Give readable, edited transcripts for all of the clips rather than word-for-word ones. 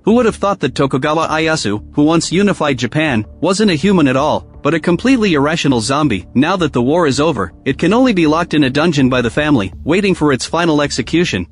Who would have thought that Tokugawa Ayasu, who once unified Japan, wasn't a human at all, but a completely irrational zombie? Now that the war is over, it can only be locked in a dungeon by the family, waiting for its final execution.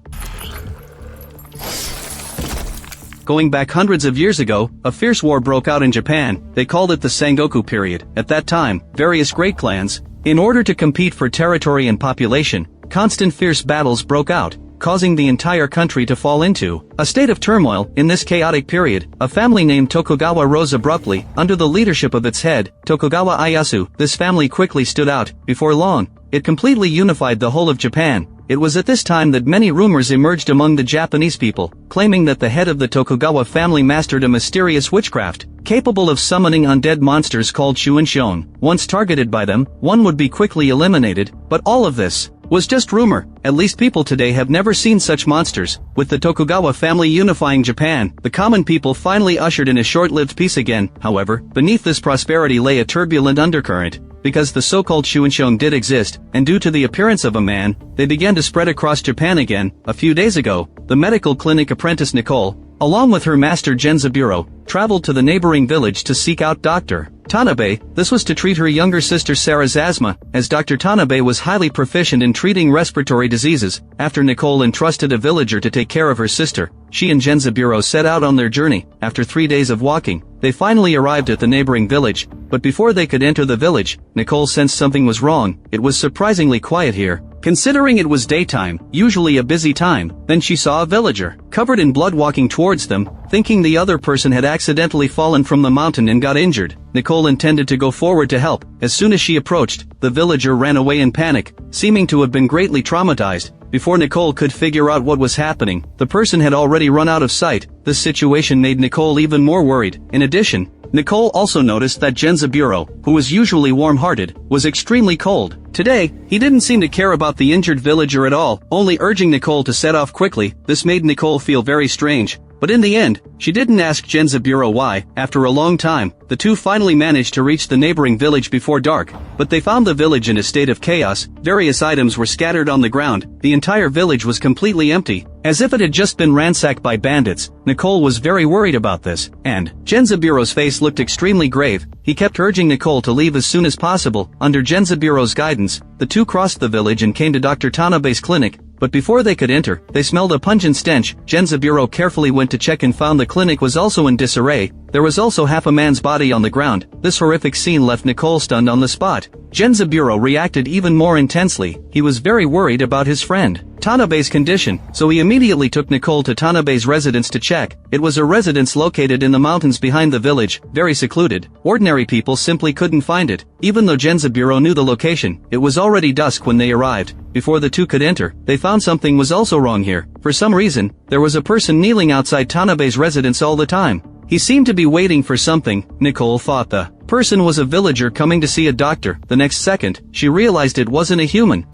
Going back hundreds of years ago, a fierce war broke out in Japan. They called it the Sengoku period. At that time, various great clans, in order to compete for territory and population, constant fierce battles broke out, causing the entire country to fall into a state of turmoil. In this chaotic period, a family named Tokugawa rose abruptly, under the leadership of its head, Tokugawa Ayasu. This family quickly stood out. Before long, it completely unified the whole of Japan. It was at this time that many rumors emerged among the Japanese people, claiming that the head of the Tokugawa family mastered a mysterious witchcraft, capable of summoning undead monsters called Shuinshon. Once targeted by them, one would be quickly eliminated, but all of this was just rumor. At least people today have never seen such monsters. With the Tokugawa family unifying Japan, the common people finally ushered in a short-lived peace again. However, beneath this prosperity lay a turbulent undercurrent. Because the so-called Shuinshon did exist, and due to the appearance of a man, they began to spread across Japan again. A few days ago, the medical clinic apprentice Nicole, along with her master Genzaburo, traveled to the neighboring village to seek out Dr. Tanabe. This was to treat her younger sister Sarah's asthma, as Dr. Tanabe was highly proficient in treating respiratory diseases. After Nicole entrusted a villager to take care of her sister, she and Genzaburo set out on their journey. After 3 days of walking, they finally arrived at the neighboring village, but before they could enter the village, Nicole sensed something was wrong. It was surprisingly quiet here, considering it was daytime, usually a busy time. Then she saw a villager, covered in blood, walking towards them, thinking the other person had accidentally fallen from the mountain and got injured. Nicole intended to go forward to help. As soon as she approached, the villager ran away in panic, seeming to have been greatly traumatized. Before Nicole could figure out what was happening, the person had already run out of sight. This situation made Nicole even more worried. In addition, Nicole also noticed that Genzaburo, who was usually warm-hearted, was extremely cold. Today, he didn't seem to care about the injured villager at all, only urging Nicole to set off quickly. This made Nicole feel very strange. But in the end, she didn't ask Genzaburo why. After a long time, the two finally managed to reach the neighboring village before dark, but they found the village in a state of chaos. Various items were scattered on the ground. The entire village was completely empty, as if it had just been ransacked by bandits. Nicole was very worried about this, and Genzaburo's face looked extremely grave. He kept urging Nicole to leave as soon as possible. Under Genzaburo's guidance, the two crossed the village and came to Dr. Tanabe's clinic. But before they could enter, they smelled a pungent stench. Genzaburo carefully went to check and found the clinic was also in disarray. There was also half a man's body on the ground. This horrific scene left Nicole stunned on the spot. Genzaburo reacted even more intensely. He was very worried about his friend Tanabe's condition, so he immediately took Nicole to Tanabe's residence to check. It was a residence located in the mountains behind the village, very secluded. Ordinary people simply couldn't find it. Even though Genzaburo knew the location, it was already dusk when they arrived. Before the two could enter, they found something was also wrong here. For some reason, there was a person kneeling outside Tanabe's residence all the time. He seemed to be waiting for something. Nicole thought the person was a villager coming to see a doctor. The next second, she realized it wasn't a human.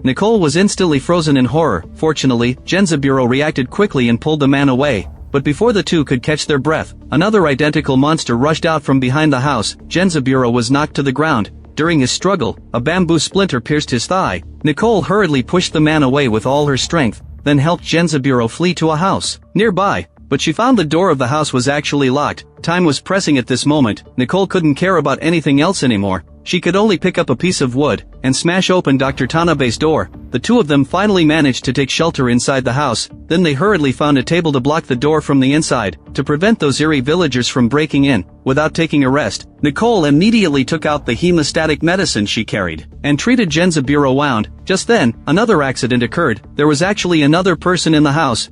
Nicole was instantly frozen in horror. Fortunately, Genzaburo reacted quickly and pulled the man away. But before the two could catch their breath, another identical monster rushed out from behind the house. Genzaburo was knocked to the ground. During his struggle, a bamboo splinter pierced his thigh. Nicole hurriedly pushed the man away with all her strength, then helped Genzaburo flee to a house nearby. But she found the door of the house was actually locked. Time was pressing at this moment. Nicole couldn't care about anything else anymore. She could only pick up a piece of wood and smash open Dr. Tanabe's door. The two of them finally managed to take shelter inside the house. Then they hurriedly found a table to block the door from the inside, to prevent those eerie villagers from breaking in. Without taking a rest, Nicole immediately took out the hemostatic medicine she carried and treated Genzaburo wound. Just then, another accident occurred. There was actually another person in the house.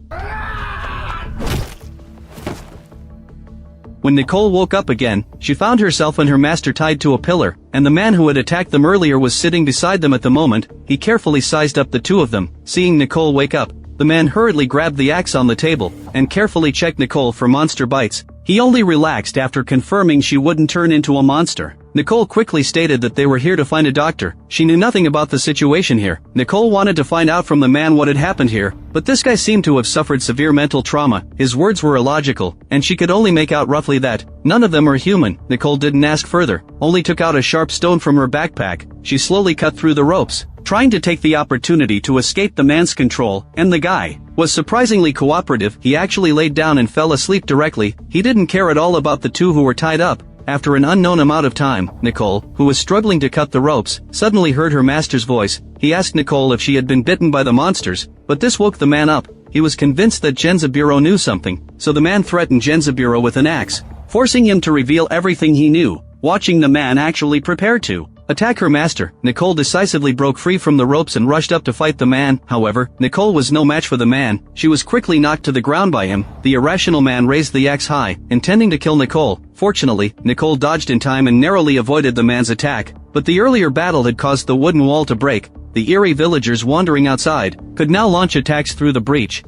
When Nicole woke up again, she found herself and her master tied to a pillar, and the man who had attacked them earlier was sitting beside them at the moment. He carefully sized up the two of them. Seeing Nicole wake up, the man hurriedly grabbed the axe on the table and carefully checked Nicole for monster bites. He only relaxed after confirming she wouldn't turn into a monster. Nicole quickly stated that they were here to find a doctor. She knew nothing about the situation here. Nicole wanted to find out from the man what had happened here, but this guy seemed to have suffered severe mental trauma. His words were illogical, and she could only make out roughly that none of them were human. Nicole didn't ask further, only took out a sharp stone from her backpack. She slowly cut through the ropes. trying to take the opportunity to escape the man's control, and the guy was surprisingly cooperative. He actually laid down and fell asleep directly. He didn't care at all about the two who were tied up. After an unknown amount of time, Nicole, who was struggling to cut the ropes, suddenly heard her master's voice. He asked Nicole if she had been bitten by the monsters, but this woke the man up. He was convinced that Genzaburo knew something, so the man threatened Genzaburo with an axe, forcing him to reveal everything he knew. Watching the man actually prepare to attack her master, Nicole decisively broke free from the ropes and rushed up to fight the man. However, Nicole was no match for the man. She was quickly knocked to the ground by him. The irrational man raised the axe high, intending to kill Nicole. Fortunately, Nicole dodged in time and narrowly avoided the man's attack, but the earlier battle had caused the wooden wall to break. The eerie villagers wandering outside could now launch attacks through the breach.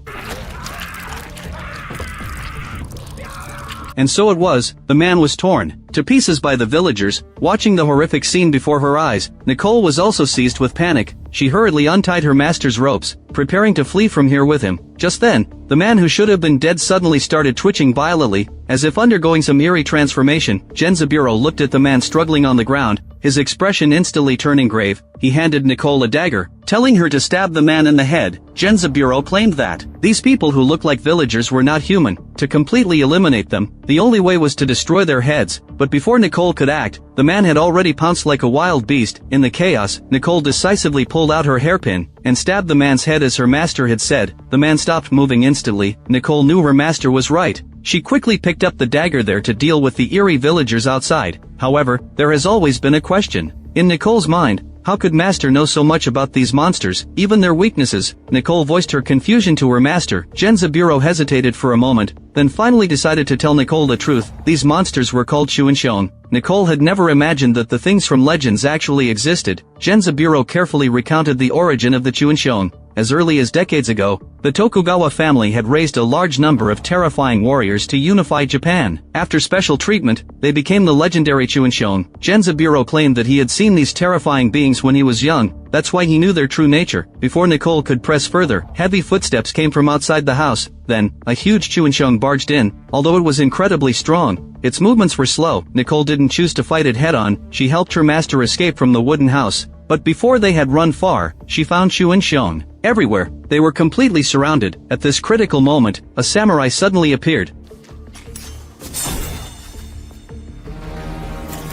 And so it was, the man was torn to pieces by the villagers. Watching the horrific scene before her eyes, Nicole was also seized with panic. She hurriedly untied her master's ropes, preparing to flee from here with him. Just then, the man who should have been dead suddenly started twitching violently, as if undergoing some eerie transformation. Genzaburo looked at the man struggling on the ground, his expression instantly turning grave. He handed Nicole a dagger, telling her to stab the man in the head. Genzaburo claimed that these people who looked like villagers were not human. To completely eliminate them, the only way was to destroy their heads. But before Nicole could act, the man had already pounced like a wild beast. In the chaos, Nicole decisively pulled out her hairpin and stabbed the man's head as her master had said. The man stopped moving instantly. Nicole knew her master was right. She quickly picked up the dagger there to deal with the eerie villagers outside. However, there has always been a question in Nicole's mind. How could Master know so much about these monsters, even their weaknesses? Nicole voiced her confusion to her master. Genzaburo hesitated for a moment, then finally decided to tell Nicole the truth. These monsters were called Shuinshon. Nicole had never imagined that the things from legends actually existed. Genzaburo carefully recounted the origin of the Shuinshon. As early as decades ago, the Tokugawa family had raised a large number of terrifying warriors to unify Japan. After special treatment, they became the legendary Shuinshon. Genzaburo claimed that he had seen these terrifying beings when he was young. That's why he knew their true nature. Before Nicole could press further, heavy footsteps came from outside the house. Then, a huge Shuinshon barged in. Although it was incredibly strong, its movements were slow. Nicole didn't choose to fight it head-on. She helped her master escape from the wooden house. But before they had run far, she found Shuinshon everywhere. They were completely surrounded. At this critical moment, a samurai suddenly appeared.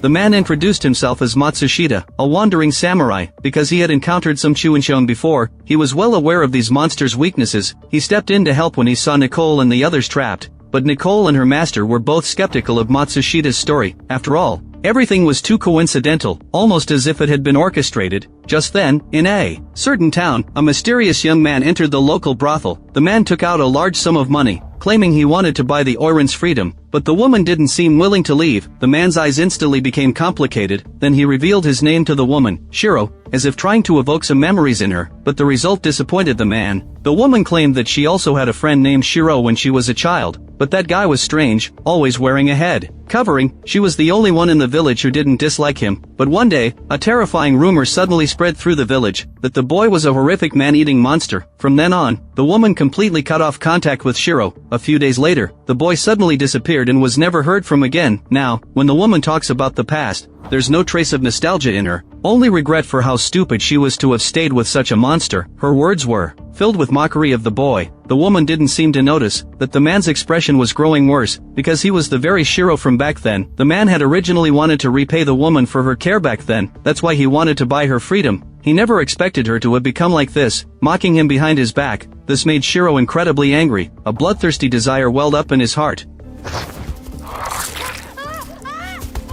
The man introduced himself as Matsushita, a wandering samurai. Because he had encountered some Shuinshon before, he was well aware of these monsters' weaknesses. He stepped in to help when he saw Nicole and the others trapped. But Nicole and her master were both skeptical of Matsushita's story. After all, everything was too coincidental, almost as if it had been orchestrated. Just then, in a certain town, a mysterious young man entered the local brothel. The man took out a large sum of money, claiming he wanted to buy the Oiran's freedom, but the woman didn't seem willing to leave. The man's eyes instantly became complicated. Then he revealed his name to the woman, Shirou, as if trying to evoke some memories in her, but the result disappointed the man. The woman claimed that she also had a friend named Shirou when she was a child, but that guy was strange, always wearing a head covering. She was the only one in the village who didn't dislike him. But one day, a terrifying rumor suddenly spread through the village, that the boy was a horrific man-eating monster. From then on, the woman completely cut off contact with Shirou. A few days later, the boy suddenly disappeared and was never heard from again. Now, when the woman talks about the past, there's no trace of nostalgia in her, only regret for how stupid she was to have stayed with such a monster. Her words were filled with mockery of the boy. The woman didn't seem to notice that the man's expression was growing worse, because he was the very Shirou from back then. The man had originally wanted to repay the woman for her care back then. That's why he wanted to buy her freedom. He never expected her to have become like this, mocking him behind his back. This made Shirou incredibly angry. A bloodthirsty desire welled up in his heart.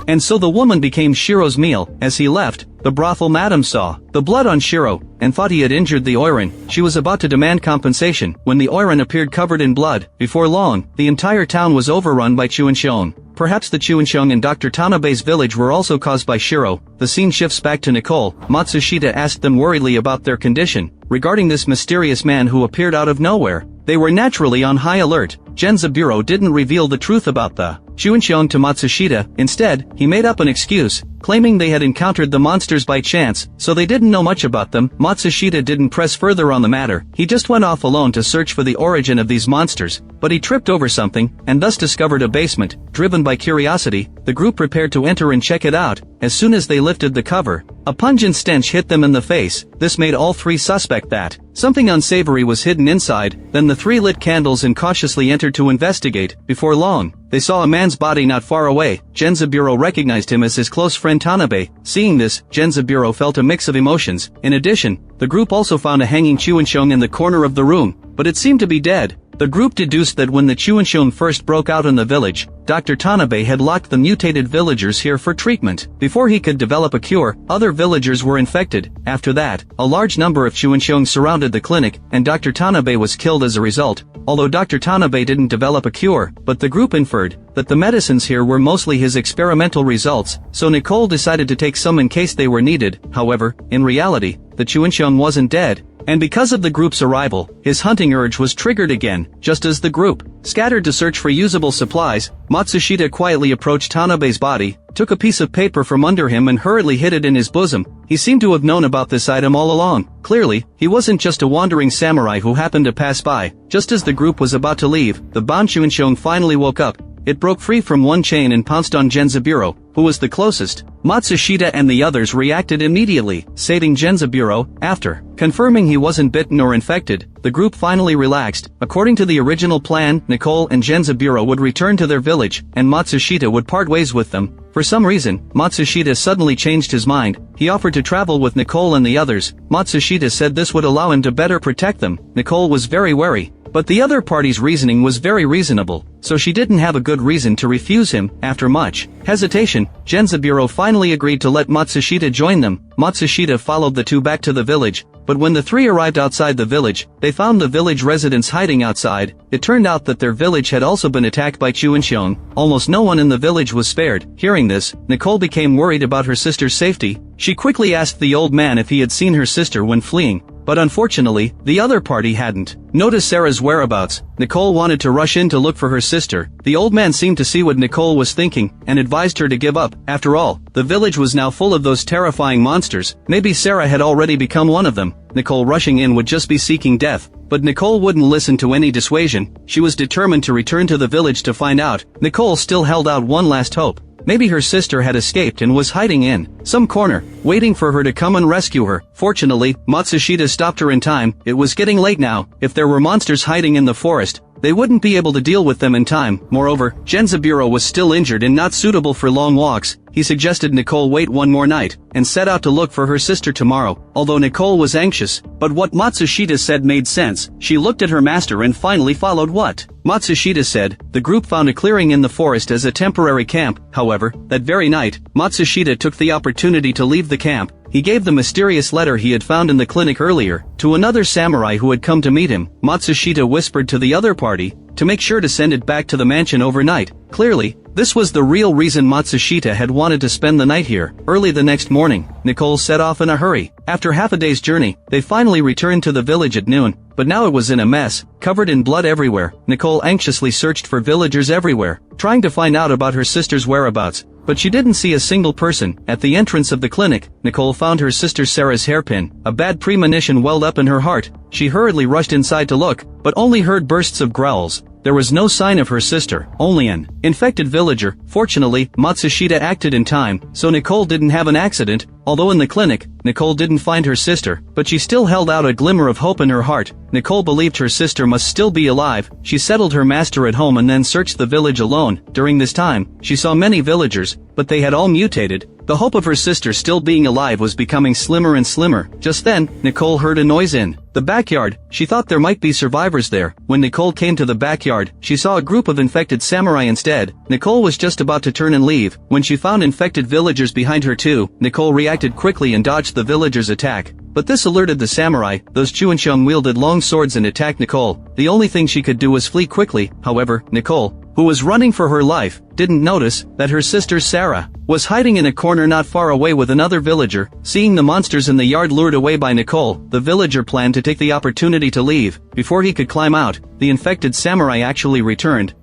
And so the woman became Shirou's meal. As he left, the brothel madam saw the blood on Shirou, and thought he had injured the Oiran. She was about to demand compensation, when the Oiran appeared covered in blood. Before long, the entire town was overrun by Shuinshon. Perhaps the Shuinshon in Dr. Tanabe's village were also caused by Shirou. The scene shifts back to Nicole. Matsushita asked them worriedly about their condition, regarding this mysterious man who appeared out of nowhere. They were naturally on high alert. Genzaburo didn't reveal the truth about the Chuinxiong to Matsushita. Instead, he made up an excuse, claiming they had encountered the monsters by chance, so they didn't know much about them. Matsushita didn't press further on the matter, he just went off alone to search for the origin of these monsters, but he tripped over something, and thus discovered a basement. Driven by curiosity, the group prepared to enter and check it out. As soon as they lifted the cover, a pungent stench hit them in the face. This made all three suspect that something unsavory was hidden inside. Then the three lit candles and cautiously entered to investigate. Before long, they saw a man's body not far away. Genzaburo recognized him as his close friend Tanabe. Seeing this, Genzaburo felt a mix of emotions. In addition, the group also found a hanging Chuinxiong in the corner of the room, but it seemed to be dead. The group deduced that when the Chuinxiong first broke out in the village, Dr. Tanabe had locked the mutated villagers here for treatment. Before he could develop a cure, other villagers were infected. After that, a large number of Chuinxiong surrounded the clinic, and Dr. Tanabe was killed as a result. Although Dr. Tanabe didn't develop a cure, but the group inferred that the medicines here were mostly his experimental results, so Nicole decided to take some in case they were needed. However, in reality, the Chuinxiong wasn't dead, and because of the group's arrival, his hunting urge was triggered again. Just as the group scattered to search for usable supplies, Matsushita quietly approached Tanabe's body, took a piece of paper from under him and hurriedly hid it in his bosom. He seemed to have known about this item all along. Clearly, he wasn't just a wandering samurai who happened to pass by. Just as the group was about to leave, the bound Chuinxiong finally woke up. It broke free from one chain and pounced on Genzaburo, who was the closest. Matsushita and the others reacted immediately, saving Genzaburo. After confirming he wasn't bitten or infected, the group finally relaxed. According to the original plan, Nicole and Genzaburo would return to their village, and Matsushita would part ways with them. For some reason, Matsushita suddenly changed his mind. He offered to travel with Nicole and the others. Matsushita said this would allow him to better protect them. Nicole was very wary, but the other party's reasoning was very reasonable, so she didn't have a good reason to refuse him. After much hesitation, Genzaburo finally agreed to let Matsushita join them. Matsushita followed the two back to the village, but when the three arrived outside the village, they found the village residents hiding outside. It turned out that their village had also been attacked by Chuinxiong. Almost no one in the village was spared. Hearing this, Nicole became worried about her sister's safety. She quickly asked the old man if he had seen her sister when fleeing, but unfortunately, the other party hadn't noticed Sarah's whereabouts. Nicole wanted to rush in to look for her sister. The old man seemed to see what Nicole was thinking, and advised her to give up. After all, the village was now full of those terrifying monsters. Maybe Sarah had already become one of them. Nicole rushing in would just be seeking death. But Nicole wouldn't listen to any dissuasion. She was determined to return to the village to find out. Nicole still held out one last hope. Maybe her sister had escaped and was hiding in some corner, waiting for her to come and rescue her. Fortunately, Matsushita stopped her in time. It was getting late now. If there were monsters hiding in the forest, they wouldn't be able to deal with them in time. Moreover, Genzaburo was still injured and not suitable for long walks. He suggested Nicole wait one more night, and set out to look for her sister tomorrow. Although Nicole was anxious, but what Matsushita said made sense. She looked at her master and finally followed what Matsushita said. The group found a clearing in the forest as a temporary camp. However, that very night, Matsushita took the opportunity to leave the camp. He gave the mysterious letter he had found in the clinic earlier to another samurai who had come to meet him. Matsushita whispered to the other party to make sure to send it back to the mansion overnight. Clearly, this was the real reason Matsushita had wanted to spend the night here. Early the next morning, Nicole set off in a hurry. After half a day's journey, they finally returned to the village at noon, but now it was in a mess, covered in blood everywhere. Nicole anxiously searched for villagers everywhere, trying to find out about her sister's whereabouts, but she didn't see a single person. At the entrance of the clinic, Nicole found her sister Sarah's hairpin. A bad premonition welled up in her heart. She hurriedly rushed inside to look, but only heard bursts of growls. There was no sign of her sister, only an infected villager. Fortunately, Matsushita acted in time, so Nicole didn't have an accident. Although in the clinic, Nicole didn't find her sister, but she still held out a glimmer of hope in her heart. Nicole believed her sister must still be alive. She settled her master at home and then searched the village alone. During this time, she saw many villagers, but they had all mutated. The hope of her sister still being alive was becoming slimmer and slimmer. Just then, Nicole heard a noise in the backyard. She thought there might be survivors there. When Nicole came to the backyard, she saw a group of infected samurai instead. Nicole was just about to turn and leave, when she found infected villagers behind her too. Nicole reacted quickly and dodged the villagers' attack. But this alerted the samurai. Those Chuinxiong wielded long swords and attacked Nicole. The only thing she could do was flee quickly. However, Nicole, who was running for her life, didn't notice that her sister Sarah was hiding in a corner not far away with another villager. Seeing the monsters in the yard lured away by Nicole, the villager planned to take the opportunity to leave. Before he could climb out, the infected samurai actually returned.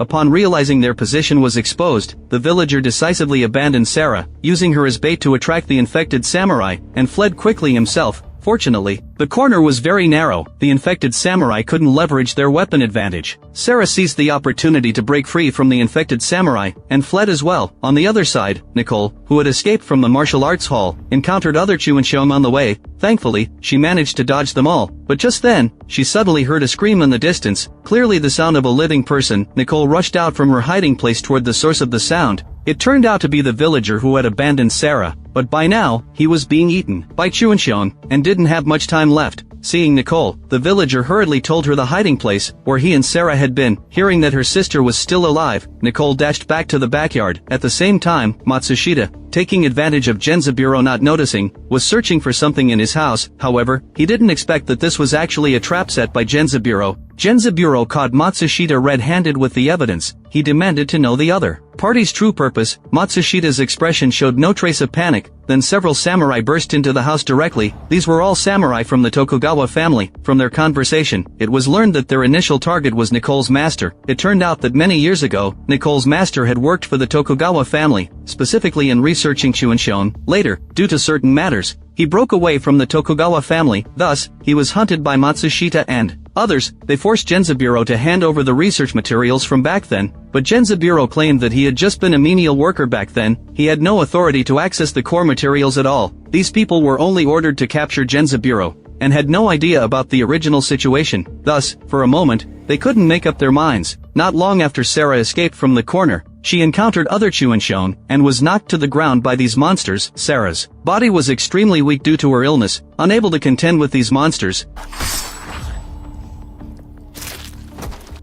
Upon realizing their position was exposed, the villager decisively abandoned Sarah, using her as bait to attract the infected samurai, and fled quickly himself. Fortunately, the corner was very narrow, the infected samurai couldn't leverage their weapon advantage. Sarah seized the opportunity to break free from the infected samurai, and fled as well. On the other side, Nicole, who had escaped from the martial arts hall, encountered other Chuanxiong on the way. Thankfully, she managed to dodge them all, but just then, she suddenly heard a scream in the distance, clearly the sound of a living person. Nicole rushed out from her hiding place toward the source of the sound. It turned out to be the villager who had abandoned Sarah, but by now, he was being eaten by Chuanxiong, and didn't have much time left. Seeing Nicole, the villager hurriedly told her the hiding place, where he and Sarah had been. Hearing that her sister was still alive, Nicole dashed back to the backyard. At the same time, Matsushita, taking advantage of Genzaburo not noticing, was searching for something in his house. However, he didn't expect that this was actually a trap set by Genzaburo. Genzaburo caught Matsushita red-handed with the evidence. He demanded to know the other party's true purpose. Matsushita's expression showed no trace of panic. Then several samurai burst into the house directly. These were all samurai from the Tokugawa family. From their conversation, it was learned that their initial target was Nicole's master. It turned out that many years ago, Nicole's master had worked for the Tokugawa family, specifically in researching Chuanxiong. Later, due to certain matters, he broke away from the Tokugawa family. Thus, he was hunted by Matsushita and others. They forced Genzaburo to hand over the research materials from back then, but Genzaburo claimed that he had just been a menial worker back then. He had no authority to access the core materials at all. These people were only ordered to capture Genzaburo, and had no idea about the original situation. Thus, for a moment, they couldn't make up their minds. Not long after Sarah escaped from the corner, she encountered other Chuanxiong, and was knocked to the ground by these monsters. Sarah's body was extremely weak due to her illness, unable to contend with these monsters.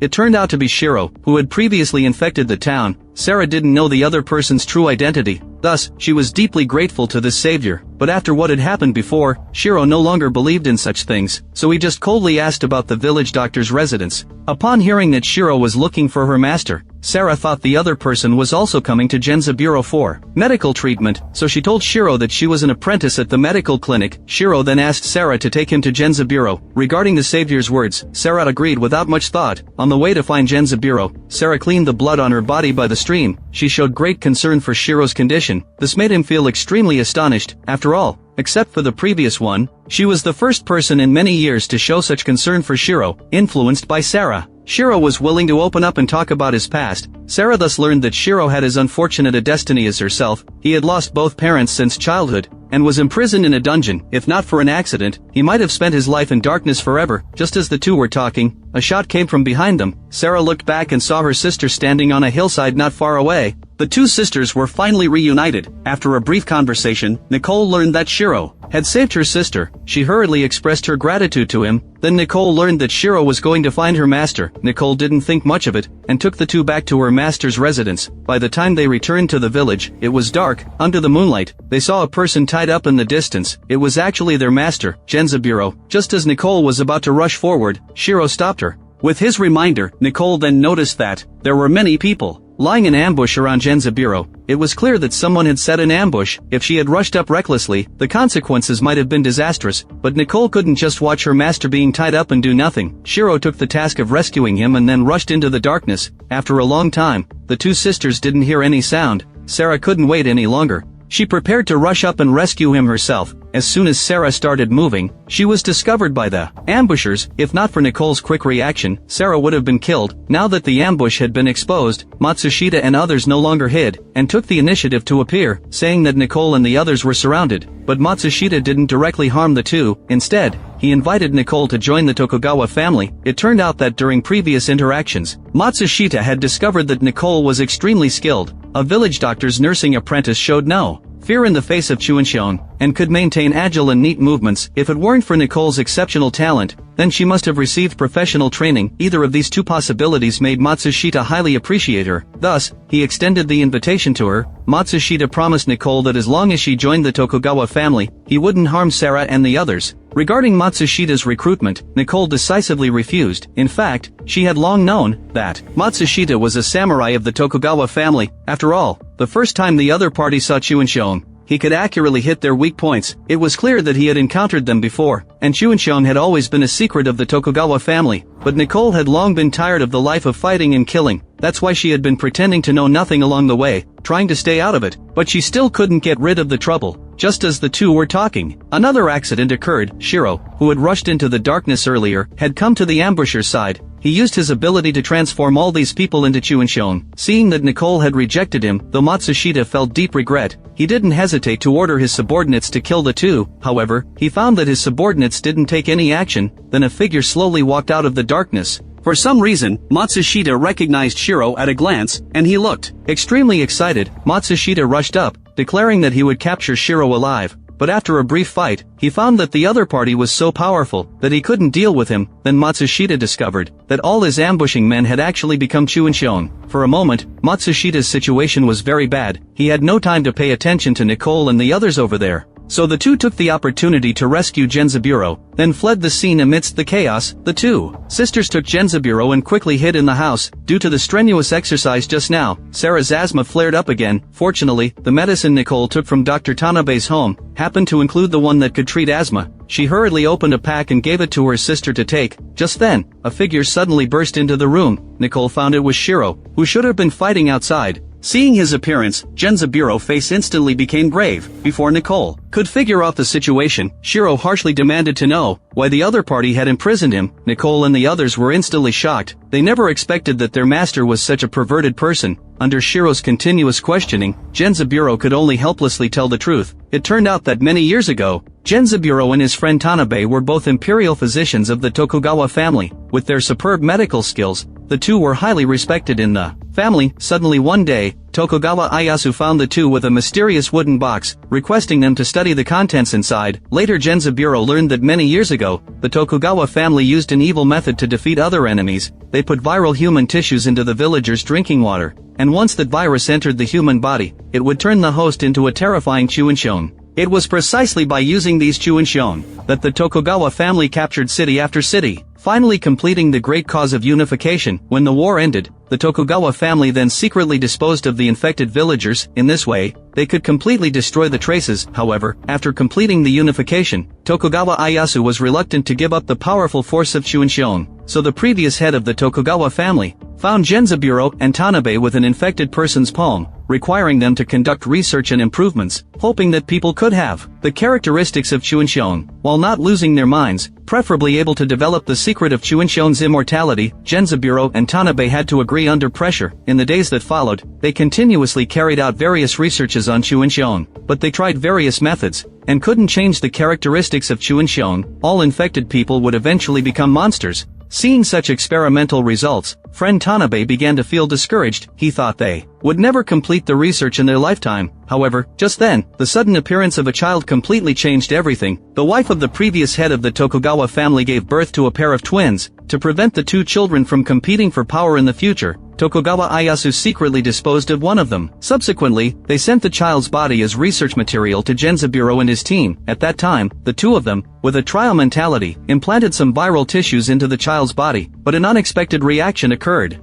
It turned out to be Shirou, who had previously infected the town. Sarah didn't know the other person's true identity. Thus, she was deeply grateful to this savior. But after what had happened before, Shirou no longer believed in such things, so he just coldly asked about the village doctor's residence. Upon hearing that Shirou was looking for her master, Sarah thought the other person was also coming to Genzaburo for medical treatment, so she told Shirou that she was an apprentice at the medical clinic. Shirou then asked Sarah to take him to Genzaburo. Regarding the savior's words, Sarah agreed without much thought. On the way to find Genzaburo, Sarah cleaned the blood on her body by the stream. She showed great concern for Shirou's condition. This made him feel extremely astonished. After all, except for the previous one, she was the first person in many years to show such concern for Shirou. Influenced by Sarah, Shirou was willing to open up and talk about his past. Sarah thus learned that Shirou had as unfortunate a destiny as herself. He had lost both parents since childhood, and was imprisoned in a dungeon. If not for an accident, he might have spent his life in darkness forever. Just as the two were talking, a shot came from behind them. Sarah looked back and saw her sister standing on a hillside not far away. The two sisters were finally reunited. After a brief conversation, Nicole learned that Shirou had saved her sister. She hurriedly expressed her gratitude to him. Then Nicole learned that Shirou was going to find her master. Nicole didn't think much of it, and took the two back to her master's residence. By the time they returned to the village, it was dark. Under the moonlight, they saw a person tied up in the distance. It was actually their master, Genzaburo. Just as Nicole was about to rush forward, Shirou stopped her. With his reminder, Nicole then noticed that there were many people lying in ambush around Genzaburo. It was clear that someone had set an ambush. If she had rushed up recklessly, the consequences might have been disastrous. But Nicole couldn't just watch her master being tied up and do nothing. Shirou took the task of rescuing him and then rushed into the darkness. After a long time, the two sisters didn't hear any sound. Sarah couldn't wait any longer. She prepared to rush up and rescue him herself. As soon as Sarah started moving, she was discovered by the ambushers. If not for Nicole's quick reaction, Sarah would have been killed. Now that the ambush had been exposed, Matsushita and others no longer hid, and took the initiative to appear, saying that Nicole and the others were surrounded. But Matsushita didn't directly harm the two. Instead, he invited Nicole to join the Tokugawa family. It turned out that during previous interactions, Matsushita had discovered that Nicole was extremely skilled. A village doctor's nursing apprentice showed no fear in the face of Chuanxiong, and could maintain agile and neat movements. If it weren't for Nicole's exceptional talent, then she must have received professional training. Either of these two possibilities made Matsushita highly appreciate her. Thus, he extended the invitation to her. Matsushita promised Nicole that as long as she joined the Tokugawa family, he wouldn't harm Sarah and the others. Regarding Matsushita's recruitment, Nicole decisively refused. In fact, she had long known that Matsushita was a samurai of the Tokugawa family. After all, the first time the other party saw Chuanxiong, he could accurately hit their weak points. It was clear that he had encountered them before, and Chuinxiong had always been a secret of the Tokugawa family, but Nicole had long been tired of the life of fighting and killing. That's why she had been pretending to know nothing along the way, trying to stay out of it, but she still couldn't get rid of the trouble. Just as the two were talking, another accident occurred. Shirou, who had rushed into the darkness earlier, had come to the ambusher's side. He used his ability to transform all these people into Chuinxiong. Seeing that Nicole had rejected him, though Matsushita felt deep regret, he didn't hesitate to order his subordinates to kill the two. However, he found that his subordinates didn't take any action. Then a figure slowly walked out of the darkness. For some reason, Matsushita recognized Shirou at a glance, and he looked extremely excited. Matsushita rushed up, declaring that he would capture Shirou alive. But after a brief fight, he found that the other party was so powerful that he couldn't deal with him. Then Matsushita discovered that all his ambushing men had actually become Chuinxiong. For a moment, Matsushita's situation was very bad. He had no time to pay attention to Nicole and the others over there. So the two took the opportunity to rescue Genzaburo, then fled the scene amidst the chaos. The two sisters took Genzaburo and quickly hid in the house. Due to the strenuous exercise just now, Sarah's asthma flared up again. Fortunately, the medicine Nicole took from Dr. Tanabe's home happened to include the one that could treat asthma. She hurriedly opened a pack and gave it to her sister to take. Just then, a figure suddenly burst into the room. Nicole found it was Shirou, who should have been fighting outside. Seeing his appearance, Genzaburo's face instantly became grave. Before Nicole could figure out the situation, Shirou harshly demanded to know why the other party had imprisoned him. Nicole and the others were instantly shocked. They never expected that their master was such a perverted person. Under Shirou's continuous questioning, Genzaburo could only helplessly tell the truth. It turned out that many years ago, Genzaburo and his friend Tanabe were both imperial physicians of the Tokugawa family. With their superb medical skills, the two were highly respected in the family. Suddenly one day, Tokugawa Ayasu found the two with a mysterious wooden box, requesting them to study the contents inside. Later Genzaburo learned that many years ago, the Tokugawa family used an evil method to defeat other enemies. They put viral human tissues into the villagers' drinking water, and once that virus entered the human body, it would turn the host into a terrifying Chuinxiong. It was precisely by using these Chuinxiong that the Tokugawa family captured city after city, finally completing the great cause of unification. When the war ended, the Tokugawa family then secretly disposed of the infected villagers. In this way, they could completely destroy the traces. However, after completing the unification, Tokugawa Ayasu was reluctant to give up the powerful force of Chuinxiong, so the previous head of the Tokugawa family found Genzaburo and Tanabe with an infected person's palm, requiring them to conduct research and improvements, hoping that people could have the characteristics of Chuinxiong, while not losing their minds, preferably able to develop the secret of Chuinxiong's immortality. Genzaburo and Tanabe had to agree under pressure. In the days that followed, they continuously carried out various researches on Chuinxiong, but they tried various methods, and couldn't change the characteristics of Chuinxiong. All infected people would eventually become monsters. Seeing such experimental results, friend Tanabe began to feel discouraged. He thought they would never complete the research in their lifetime. However, just then, the sudden appearance of a child completely changed everything. The wife of the previous head of the Tokugawa family gave birth to a pair of twins. To prevent the two children from competing for power in the future, Tokugawa Ayasu secretly disposed of one of them. Subsequently, they sent the child's body as research material to Genzaburo and his team. At that time, the two of them, with a trial mentality, implanted some viral tissues into the child's body, but an unexpected reaction occurred.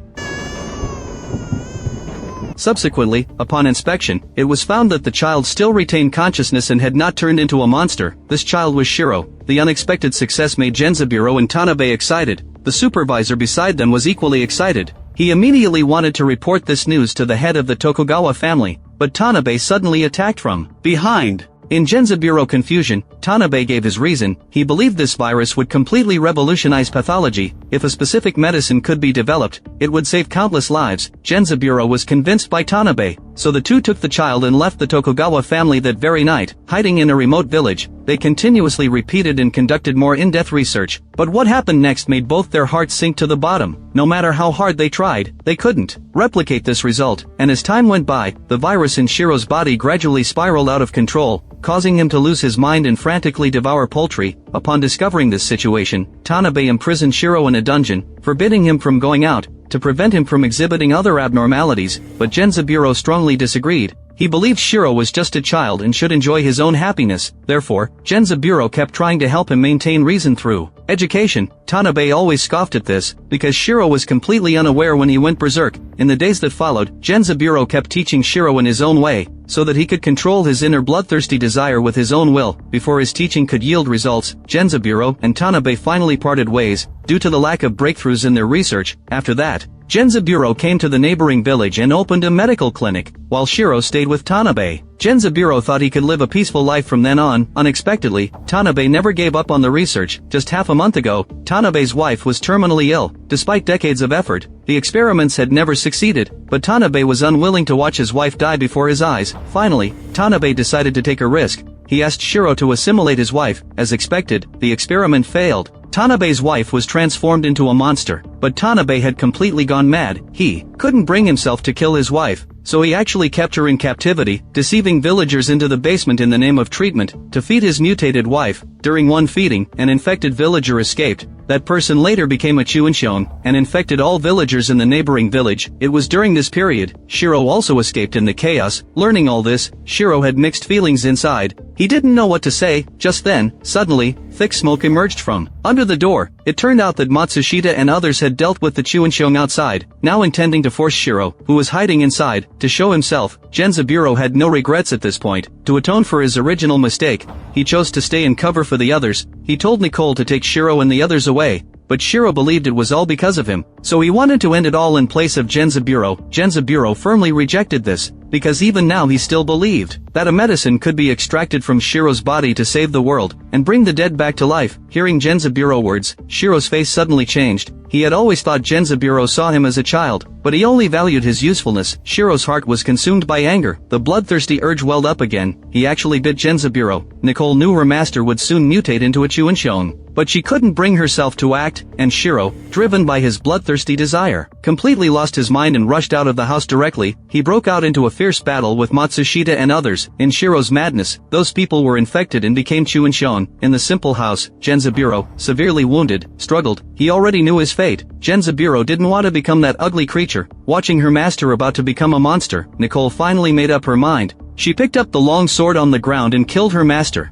Subsequently, upon inspection, it was found that the child still retained consciousness and had not turned into a monster. This child was Shirou. The unexpected success made Genzaburo and Tanabe excited. The supervisor beside them was equally excited. He immediately wanted to report this news to the head of the Tokugawa family, but Tanabe suddenly attacked from behind. In Genzaburo confusion, Tanabe gave his reason. He believed this virus would completely revolutionize pathology. If a specific medicine could be developed, it would save countless lives. Genzaburo was convinced by Tanabe, so the two took the child and left the Tokugawa family that very night. Hiding in a remote village, they continuously repeated and conducted more in-depth research. But what happened next made both their hearts sink to the bottom. No matter how hard they tried, they couldn't replicate this result, and as time went by, the virus in Shirou's body gradually spiraled out of control, causing him to lose his mind and frantically devour poultry. Upon discovering this situation, Tanabe imprisoned Shirou in a dungeon, forbidding him from going out, to prevent him from exhibiting other abnormalities, but Genzaburo strongly disagreed. He believed Shirou was just a child and should enjoy his own happiness. Therefore, Genzaburo kept trying to help him maintain reason through education. Tanabe always scoffed at this, because Shirou was completely unaware when he went berserk. In the days that followed, Genzaburo kept teaching Shirou in his own way. so that he could control his inner bloodthirsty desire with his own will. Before his teaching could yield results, Genzaburo and Tanabe finally parted ways, due to the lack of breakthroughs in their research. After that, Genzaburo came to the neighboring village and opened a medical clinic, while Shirou stayed with Tanabe. Genzaburo thought he could live a peaceful life from then on. Unexpectedly, Tanabe never gave up on the research. Just half a month ago, Tanabe's wife was terminally ill. Despite decades of effort, the experiments had never succeeded, but Tanabe was unwilling to watch his wife die before his eyes. Finally, Tanabe decided to take a risk. He asked Shirou to assimilate his wife. As expected, the experiment failed. Tanabe's wife was transformed into a monster, but Tanabe had completely gone mad. He couldn't bring himself to kill his wife, so he actually kept her in captivity, deceiving villagers into the basement in the name of treatment, to feed his mutated wife. During one feeding, an infected villager escaped. That person later became a Chuinshon, and infected all villagers in the neighboring village. It was during this period, Shirou also escaped in the chaos. Learning all this, Shirou had mixed feelings inside. He didn't know what to say. Just then, suddenly, thick smoke emerged from under the door. It turned out that Matsushita and others had dealt with the Chuinshon outside, now intending to force Shirou, who was hiding inside, to show himself. Genzaburo had no regrets at this point. To atone for his original mistake, he chose to stay in cover for the others. He told Nicole to take Shirou and the others away, but Shirou believed it was all because of him, so he wanted to end it all in place of Genzaburo. Genzaburo firmly rejected this, because even now he still believed that a medicine could be extracted from Shirou's body to save the world, and bring the dead back to life. Hearing Genzaburo words, Shirou's face suddenly changed. He had always thought Genzaburo saw him as a child, but he only valued his usefulness. Shirou's heart was consumed by anger. The bloodthirsty urge welled up again. He actually bit Genzaburo. Nicole knew her master would soon mutate into a Chuinshon, but she couldn't bring herself to act, and Shirou, driven by his bloodthirsty desire, completely lost his mind and rushed out of the house directly. He broke out into a fierce battle with Matsushita and others. In Shirou's madness, those people were infected and became Chuinshon. In the simple house, Genzaburo, severely wounded, struggled. He already knew his fate. Genzaburo didn't want to become that ugly creature. Watching her master about to become a monster, Nicole finally made up her mind. She picked up the long sword on the ground and killed her master.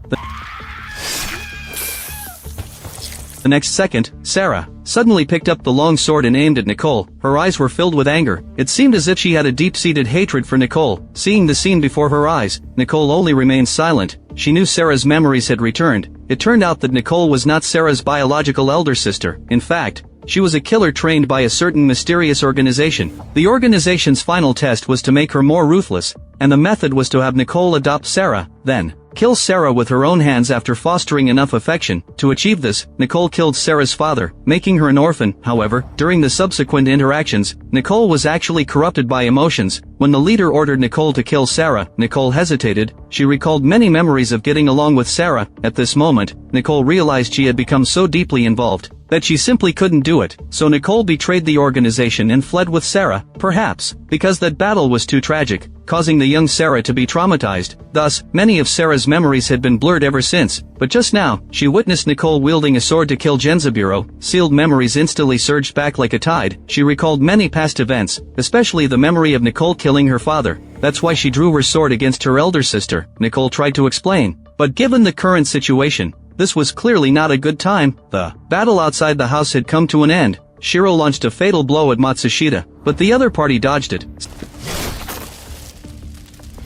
The next second, Sarah suddenly picked up the long sword and aimed at Nicole. Her eyes were filled with anger. It seemed as if she had a deep-seated hatred for Nicole. Seeing the scene before her eyes, Nicole only remained silent. She knew Sarah's memories had returned. It turned out that Nicole was not Sarah's biological elder sister. In fact, she was a killer trained by a certain mysterious organization. The organization's final test was to make her more ruthless, and the method was to have Nicole adopt Sarah, then kill Sarah with her own hands after fostering enough affection. To achieve this, Nicole killed Sarah's father, making her an orphan. However, during the subsequent interactions, Nicole was actually corrupted by emotions. When the leader ordered Nicole to kill Sarah, Nicole hesitated. She recalled many memories of getting along with Sarah. At this moment, Nicole realized she had become so deeply involved that she simply couldn't do it. So Nicole betrayed the organization and fled with Sarah, perhaps because that battle was too tragic, causing the young Sarah to be traumatized. Thus, many of Sarah's memories had been blurred ever since. But just now, she witnessed Nicole wielding a sword to kill Genzaburo. Sealed memories instantly surged back like a tide. She recalled many past events, especially the memory of Nicole killing her father. That's why she drew her sword against her elder sister. Nicole tried to explain, but given the current situation, this was clearly not a good time. The battle outside the house had come to an end. Shirou launched a fatal blow at Matsushita, but the other party dodged it.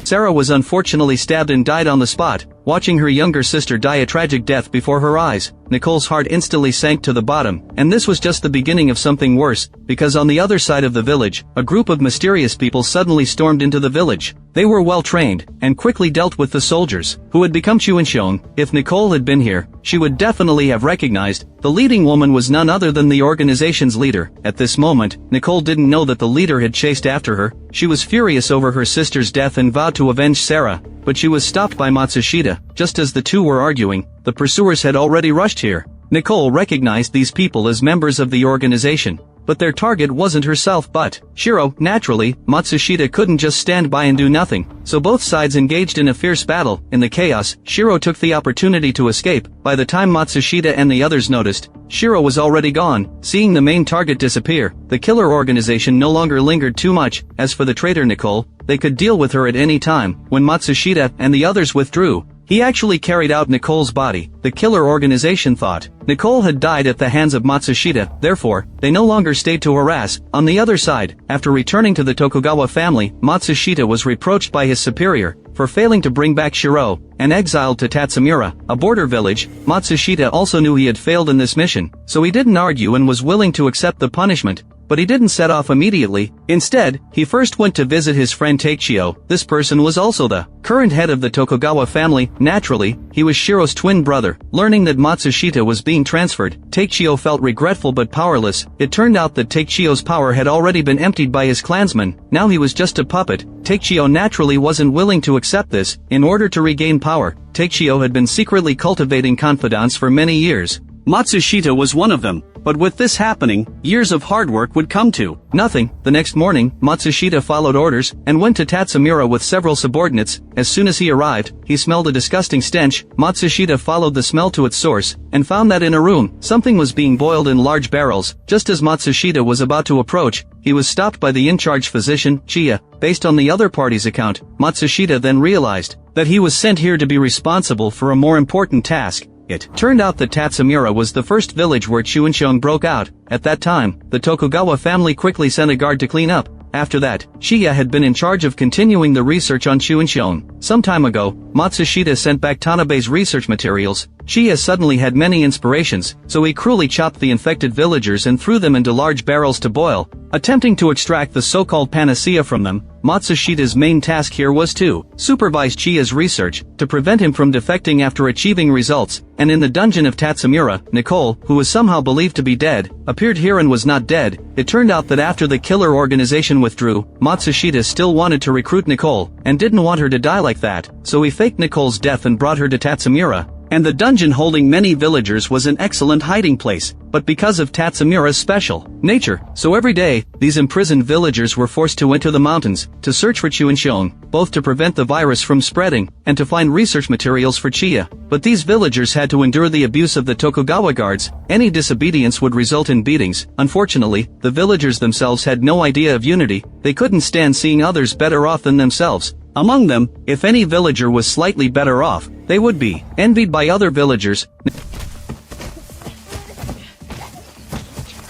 Sarah was unfortunately stabbed and died on the spot. Watching her younger sister die a tragic death before her eyes, Nicole's heart instantly sank to the bottom. And this was just the beginning of something worse, because on the other side of the village, a group of mysterious people suddenly stormed into the village. They were well trained, and quickly dealt with the soldiers, who had become Chuinshon. If Nicole had been here, she would definitely have recognized the leading woman was none other than the organization's leader. At this moment, Nicole didn't know that the leader had chased after her. She was furious over her sister's death and vowed to avenge Sarah, but she was stopped by Matsushita. Just as the two were arguing, the pursuers had already rushed here. Nicole recognized these people as members of the organization, but their target wasn't herself but Shirou. Naturally, Matsushita couldn't just stand by and do nothing, so both sides engaged in a fierce battle. In the chaos, Shirou took the opportunity to escape. By the time Matsushita and the others noticed, Shirou was already gone. Seeing the main target disappear, the killer organization no longer lingered too much. As for the traitor Nicole, they could deal with her at any time. When Matsushita and the others withdrew, He actually carried out Nicole's body, the killer organization thought. Nicole had died at the hands of Matsushita, therefore, they no longer stayed to harass. On the other side, after returning to the Tokugawa family, Matsushita was reproached by his superior for failing to bring back Shirou, and exiled to Tatsameira, a border village. Matsushita also knew he had failed in this mission, so he didn't argue and was willing to accept the punishment. But he didn't set off immediately. Instead, he first went to visit his friend Taichio. This person was also the current head of the Tokugawa family. Naturally, he was Shirou's twin brother. Learning that Matsushita was being transferred, Taichio felt regretful but powerless. It turned out that Taichio's power had already been emptied by his clansmen. Now he was just a puppet. Taichio naturally wasn't willing to accept this. In order to regain power, Taichio had been secretly cultivating confidants for many years. Matsushita was one of them. But with this happening, years of hard work would come to nothing. The next morning, Matsushita followed orders and went to Tatsameira with several subordinates. As soon as he arrived, he smelled a disgusting stench. Matsushita followed the smell to its source and found that in a room, something was being boiled in large barrels. Just as Matsushita was about to approach, he was stopped by the in-charge physician, Chia. Based on the other party's account, Matsushita then realized that he was sent here to be responsible for a more important task. It turned out that Tatsameira was the first village where Chuincheong broke out. At that time, the Tokugawa family quickly sent a guard to clean up. After that, Chia had been in charge of continuing the research on Chuincheong. Some time ago, Matsushita sent back Tanabe's research materials. Chia suddenly had many inspirations, so he cruelly chopped the infected villagers and threw them into large barrels to boil, attempting to extract the so-called panacea from them. Matsushita's main task here was to supervise Chia's research, to prevent him from defecting after achieving results. And in the dungeon of Tatsameira, Nicole, who was somehow believed to be dead, appeared here and was not dead. It turned out that after the killer organization withdrew, Matsushita still wanted to recruit Nicole, and didn't want her to die like that, so he faked Nicole's death and brought her to Tatsameira. And the dungeon holding many villagers was an excellent hiding place, but because of Tatsameira's special nature, so every day, these imprisoned villagers were forced to enter the mountains, to search for Chuincheong, both to prevent the virus from spreading, and to find research materials for Chia. But these villagers had to endure the abuse of the Tokugawa guards. Any disobedience would result in beatings. Unfortunately, the villagers themselves had no idea of unity. They couldn't stand seeing others better off than themselves. Among them, if any villager was slightly better off, they would be envied by other villagers.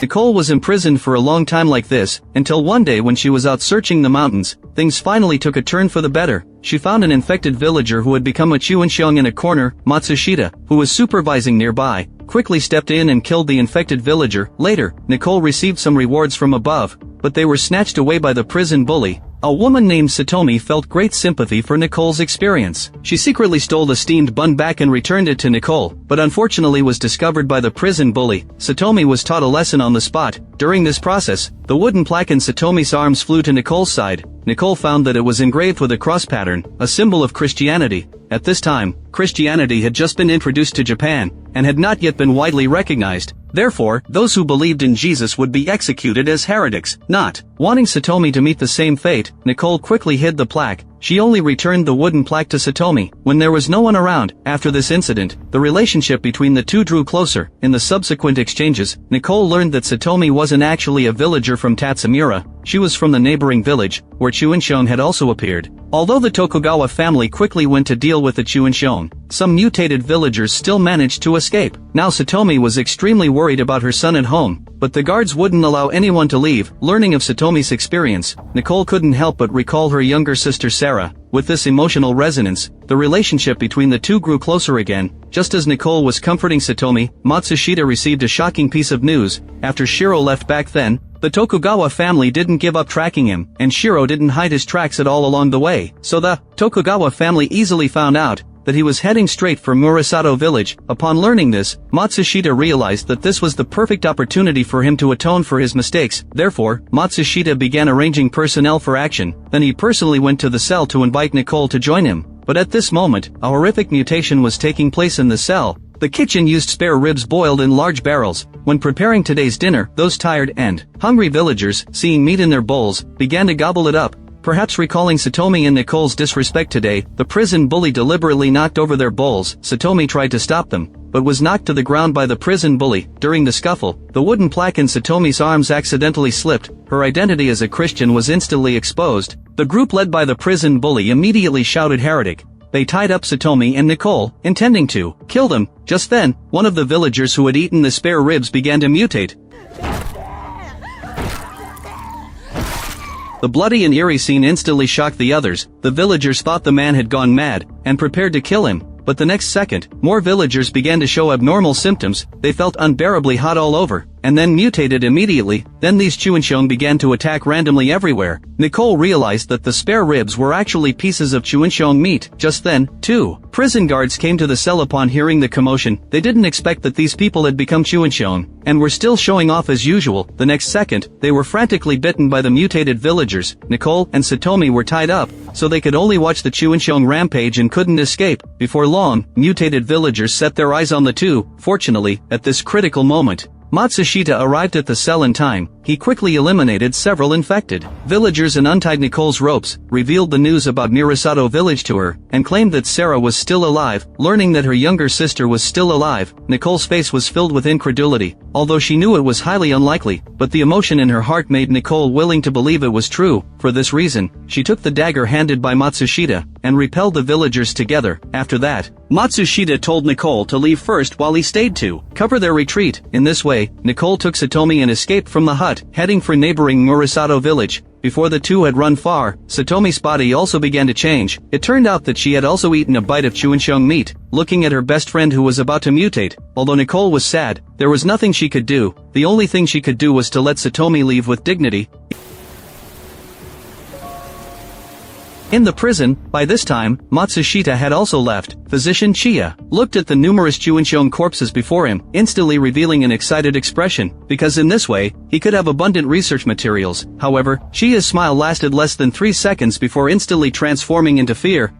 Nicole was imprisoned for a long time like this, until one day when she was out searching the mountains, things finally took a turn for the better. She found an infected villager who had become a Chuincheong in a corner. Matsushita, who was supervising nearby, quickly stepped in and killed the infected villager. Later, Nicole received some rewards from above, but they were snatched away by the prison bully. A woman named Satomi felt great sympathy for Nicole's experience. She secretly stole the steamed bun back and returned it to Nicole, but unfortunately was discovered by the prison bully. Satomi was taught a lesson on the spot. During this process, the wooden plaque in Satomi's arms flew to Nicole's side. Nicole found that it was engraved with a cross pattern, a symbol of Christianity. At this time, Christianity had just been introduced to Japan, and had not yet been widely recognized. Therefore, those who believed in Jesus would be executed as heretics. Not wanting Satomi to meet the same fate, Nicole quickly hid the plaque. She only returned the wooden plaque to Satomi when there was no one around. After this incident, the relationship between the two drew closer. In the subsequent exchanges, Nicole learned that Satomi wasn't actually a villager from Tatsameira. She was from the neighboring village, where Chuincheong had also appeared. Although the Tokugawa family quickly went to deal with the Chuincheong, some mutated villagers still managed to escape. Now Satomi was extremely worried about her son at home, but the guards wouldn't allow anyone to leave. Learning of Satomi's experience, Nicole couldn't help but recall her younger sister Sarah. With this emotional resonance, the relationship between the two grew closer again. Just as Nicole was comforting Satomi, Matsushita received a shocking piece of news. After Shirou left back then, the Tokugawa family didn't give up tracking him, and Shirou didn't hide his tracks at all along the way. So the Tokugawa family easily found out that he was heading straight for Murasado village. Upon learning this, Matsushita realized that this was the perfect opportunity for him to atone for his mistakes. Therefore, Matsushita began arranging personnel for action. Then he personally went to the cell to invite Nicole to join him. But at this moment, a horrific mutation was taking place in the cell. The kitchen used spare ribs boiled in large barrels. When preparing today's dinner, those tired and hungry villagers, seeing meat in their bowls, began to gobble it up. Perhaps recalling Satomi and Nicole's disrespect today, the prison bully deliberately knocked over their bowls. Satomi tried to stop them, but was knocked to the ground by the prison bully. During the scuffle, the wooden plaque in Satomi's arms accidentally slipped. Her identity as a Christian was instantly exposed. The group led by the prison bully immediately shouted heretic. they tied up Satomi and Nicole, intending to kill them. Just then, one of the villagers who had eaten the spare ribs began to mutate. The bloody and eerie scene instantly shocked the others. The villagers thought the man had gone mad, and prepared to kill him. But the next second, more villagers began to show abnormal symptoms. They felt unbearably hot all over, and then mutated immediately. Then these Chuinxiong began to attack randomly everywhere. Nicole realized that the spare ribs were actually pieces of Chuinxiong meat. Just then, two prison guards came to the cell upon hearing the commotion. They didn't expect that these people had become Chuinxiong, and were still showing off as usual. The next second, they were frantically bitten by the mutated villagers. Nicole and Satomi were tied up, so they could only watch the Chuinxiong rampage and couldn't escape. Before long, mutated villagers set their eyes on the two. Fortunately, at this critical moment, Matsushita arrived at the cell in time. He quickly eliminated several infected villagers and untied Nicole's ropes, revealed the news about Murasado village to her, and claimed that Sarah was still alive. Learning that her younger sister was still alive, Nicole's face was filled with incredulity, although she knew it was highly unlikely, but the emotion in her heart made Nicole willing to believe it was true. For this reason, she took the dagger handed by Matsushita, and repelled the villagers together. After that, Matsushita told Nicole to leave first while he stayed to cover their retreat. In this way, Nicole took Satomi and escaped from the hut, heading for neighboring Murasado village. Before the two had run far, Satomi's body also began to change. It turned out that she had also eaten a bite of Chuinxiong meat. Looking at her best friend who was about to mutate, although Nicole was sad, there was nothing she could do. The only thing she could do was to let Satomi leave with dignity. In the prison, by this time, Matsushita had also left. Physician Chia looked at the numerous Chuinxiong corpses before him, instantly revealing an excited expression, because in this way, he could have abundant research materials. However, Chia's smile lasted less than 3 seconds before instantly transforming into fear.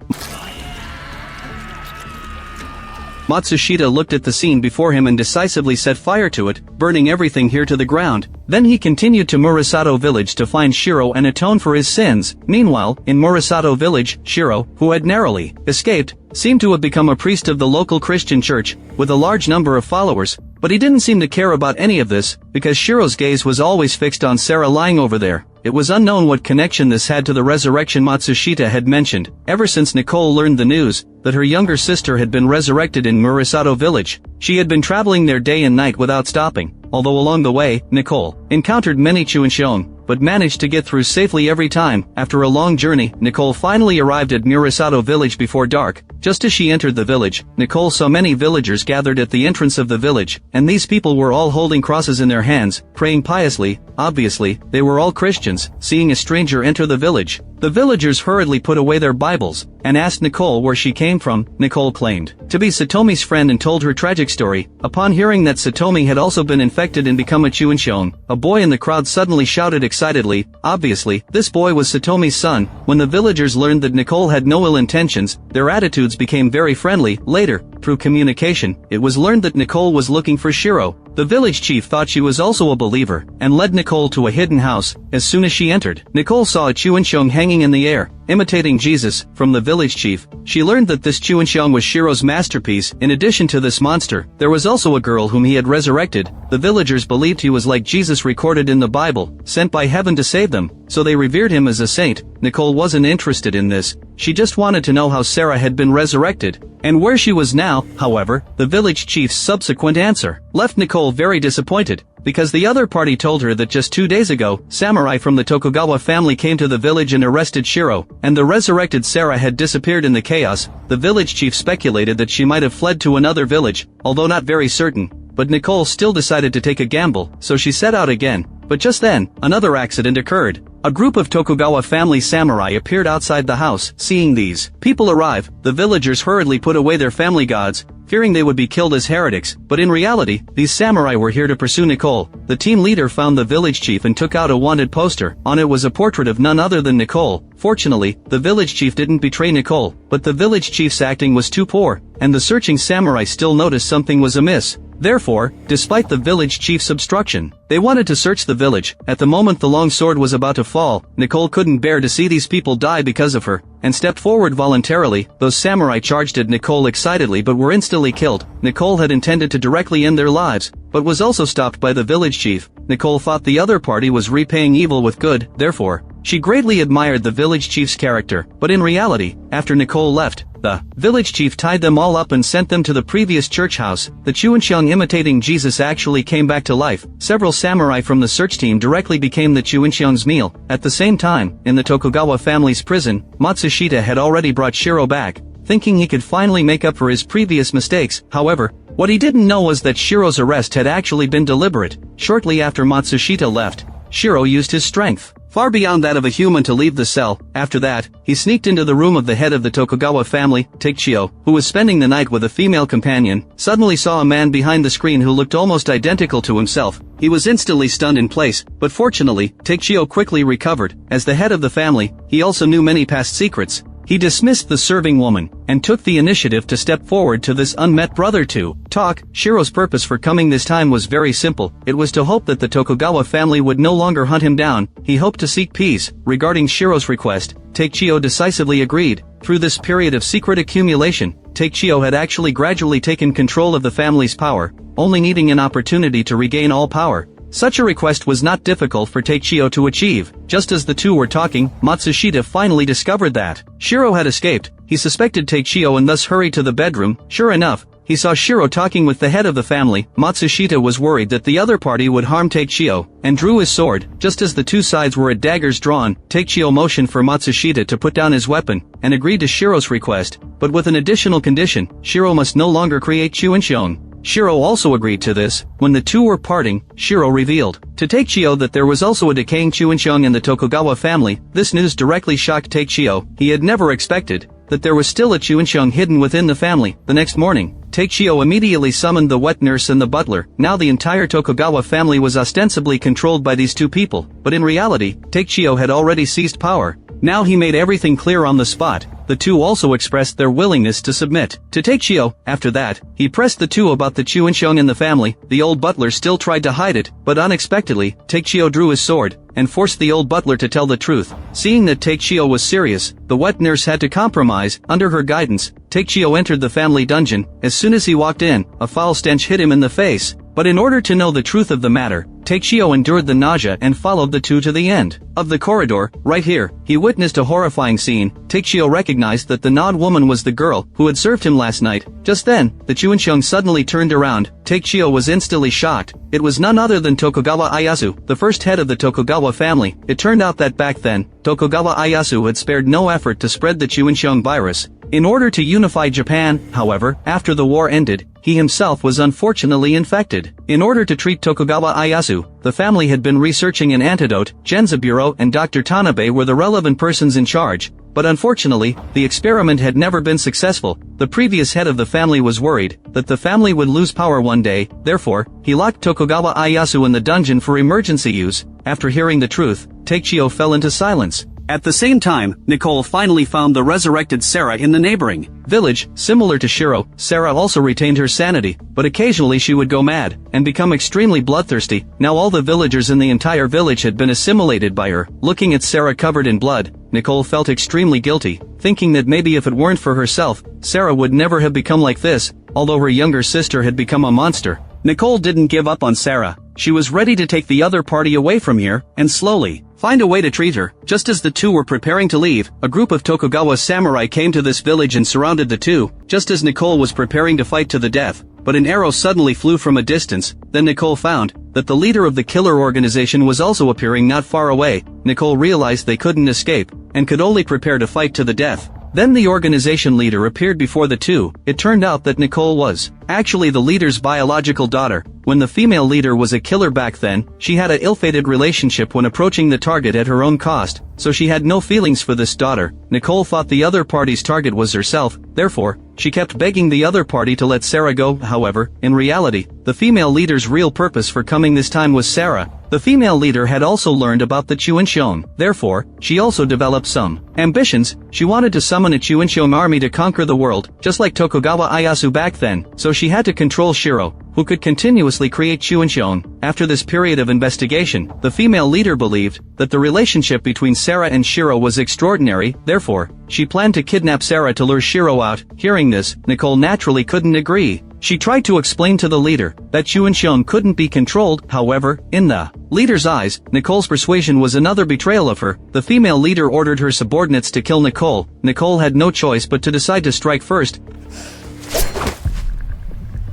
Matsushita looked at the scene before him and decisively set fire to it, burning everything here to the ground. Then he continued to Murasado village to find Shirou and atone for his sins. Meanwhile, in Murasado village, Shirou, who had narrowly escaped, seemed to have become a priest of the local Christian church, with a large number of followers. But he didn't seem to care about any of this, because Shirou's gaze was always fixed on Sarah lying over there. It was unknown what connection this had to the resurrection Matsushita had mentioned. Ever since Nicole learned the news that her younger sister had been resurrected in Murasado village, she had been traveling there day and night without stopping. Although along the way, Nicole encountered many Chuinxiong, but managed to get through safely every time. After a long journey, Nicole finally arrived at Murasado village before dark. Just as she entered the village, Nicole saw many villagers gathered at the entrance of the village, and these people were all holding crosses in their hands, praying piously. Obviously, they were all Christians. Seeing a stranger enter the village, the villagers hurriedly put away their Bibles, and asked Nicole where she came from. Nicole claimed to be Satomi's friend and told her tragic story. Upon hearing that Satomi had also been infected and become a Chuinxiong, a boy in the crowd suddenly shouted excitedly. Obviously, this boy was Satomi's son. When the villagers learned that Nicole had no ill intentions, their attitudes became very friendly. Later, through communication, it was learned that Nicole was looking for Shirou. The village chief thought she was also a believer, and led Nicole to a hidden house. As soon as she entered, Nicole saw a Chuinxiong hanging in the air, imitating Jesus. From the village chief, she learned that this Chuinxiong was Shirou's masterpiece. In addition to this monster, there was also a girl whom he had resurrected. The villagers believed he was like Jesus recorded in the Bible, sent by heaven to save them, so they revered him as a saint. Nicole wasn't interested in this. She just wanted to know how Sarah had been resurrected, and where she was now. However, the village chief's subsequent answer left Nicole very disappointed, because the other party told her that just 2 days ago, samurai from the Tokugawa family came to the village and arrested Shirou, and the resurrected Sarah had disappeared in the chaos. The village chief speculated that she might have fled to another village, although not very certain. But Nicole still decided to take a gamble, so she set out again. But just then, another accident occurred. A group of Tokugawa family samurai appeared outside the house. Seeing these people arrive, the villagers hurriedly put away their family gods, fearing they would be killed as heretics. But in reality, these samurai were here to pursue Nicole. The team leader found the village chief and took out a wanted poster. On it was a portrait of none other than Nicole. Fortunately, the village chief didn't betray Nicole, but the village chief's acting was too poor, and the searching samurai still noticed something was amiss. Therefore, despite the village chief's obstruction, they wanted to search the village. At the moment the long sword was about to fall, Nicole couldn't bear to see these people die because of her, and stepped forward voluntarily. Those samurai charged at Nicole excitedly but were instantly killed. Nicole had intended to directly end their lives, but was also stopped by the village chief. Nicole thought the other party was repaying evil with good. Therefore, she greatly admired the village chief's character. But in reality, after Nicole left, The village chief tied them all up and sent them to the previous church house. The Chuinxiang imitating Jesus actually came back to life. Several samurai from the search team directly became the Chuinxiang's meal. At the same time, in the Tokugawa family's prison, Matsushita had already brought Shirou back, thinking he could finally make up for his previous mistakes. However, what he didn't know was that Shirou's arrest had actually been deliberate. Shortly after Matsushita left, Shirou used his strength far beyond that of a human to leave the cell. After that, he sneaked into the room of the head of the Tokugawa family, Takechio, who was spending the night with a female companion, suddenly saw a man behind the screen who looked almost identical to himself. He was instantly stunned in place, but fortunately, Takechio quickly recovered. As the head of the family, he also knew many past secrets. He dismissed the serving woman, and took the initiative to step forward to this unmet brother to talk. Shirou's purpose for coming this time was very simple. It was to hope that the Tokugawa family would no longer hunt him down. He hoped to seek peace. Regarding Shirou's request, Takechio decisively agreed. Through this period of secret accumulation, Takechio had actually gradually taken control of the family's power, only needing an opportunity to regain all power. Such a request was not difficult for Takechio to achieve. Just as the two were talking, Matsushita finally discovered that Shirou had escaped. He suspected Takechio and thus hurried to the bedroom. Sure enough, he saw Shirou talking with the head of the family. Matsushita was worried that the other party would harm Takechio, and drew his sword. Just as the two sides were at daggers drawn, Takechio motioned for Matsushita to put down his weapon, and agreed to Shirou's request, but with an additional condition: Shirou must no longer create Chuinxiang. Shirou also agreed to this. When the two were parting, Shirou revealed to Takechio that there was also a decaying Chuinxiang in the Tokugawa family. This news directly shocked Takechio. He had never expected that there was still a Chuinxiang hidden within the family. The next morning, Takechio immediately summoned the wet nurse and the butler. Now the entire Tokugawa family was ostensibly controlled by these two people, but in reality, Takechio had already seized power. Now he made everything clear on the spot. The two also expressed their willingness to submit to Takechio. After that, he pressed the two about the Chuinxiang in the family. The old butler still tried to hide it, but unexpectedly, Takechio drew his sword, and forced the old butler to tell the truth. Seeing that Takechio was serious, the wet nurse had to compromise. Under her guidance, Takechio entered the family dungeon. As soon as he walked in, a foul stench hit him in the face. But in order to know the truth of the matter, Takechio endured the nausea and followed the two to the end of the corridor. Right here, he witnessed a horrifying scene. Takechio recognized that the gnawed woman was the girl who had served him last night. Just then, the Chuinxiang suddenly turned around. Takechio was instantly shocked. It was none other than Tokugawa Ayasu, the first head of the Tokugawa family. It turned out that back then, Tokugawa Ayasu had spared no effort to spread the Chuinxiang virus. In order to unify Japan, however, after the war ended, he himself was unfortunately infected. In order to treat Tokugawa Ayasu, the family had been researching an antidote. Genzaburo and Dr. Tanabe were the relevant persons in charge, but unfortunately, the experiment had never been successful. The previous head of the family was worried that the family would lose power one day. Therefore, he locked Tokugawa Ayasu in the dungeon for emergency use. After hearing the truth, Takechio fell into silence. At the same time, Nicole finally found the resurrected Sarah in the neighboring village. Similar to Shirou, Sarah also retained her sanity, but occasionally she would go mad, and become extremely bloodthirsty. Now all the villagers in the entire village had been assimilated by her. Looking at Sarah covered in blood, Nicole felt extremely guilty, thinking that maybe if it weren't for herself, Sarah would never have become like this. Although her younger sister had become a monster, Nicole didn't give up on Sarah. She was ready to take the other party away from here, and slowly find a way to treat her. Just as the two were preparing to leave, a group of Tokugawa samurai came to this village and surrounded the two, just as Nicole was preparing to fight to the death. But an arrow suddenly flew from a distance. Then Nicole found that the leader of the killer organization was also appearing not far away. Nicole realized they couldn't escape, and could only prepare to fight to the death. Then the organization leader appeared before the two. It turned out that Nicole was actually the leader's biological daughter. When the female leader was a killer back then, she had a ill-fated relationship when approaching the target at her own cost, so she had no feelings for this daughter. Nicole thought the other party's target was herself, therefore, she kept begging the other party to let Sarah go. However, in reality, the female leader's real purpose for coming this time was Sarah. The female leader had also learned about the Chuinxiang. Therefore, she also developed some ambitions. She wanted to summon a Chuinxiang army to conquer the world, just like Tokugawa Ayasu back then, so she had to control Shirou, who could continuously create Chuinxiang. After this period of investigation, the female leader believed that the relationship between Sarah and Shirou was extraordinary. Therefore, she planned to kidnap Sarah to lure Shirou out. Hearing this, Nicole naturally couldn't agree. She tried to explain to the leader that Chuanxiong couldn't be controlled. However, in the leader's eyes, Nicole's persuasion was another betrayal of her. The female leader ordered her subordinates to kill Nicole. Nicole had no choice but to decide to strike first.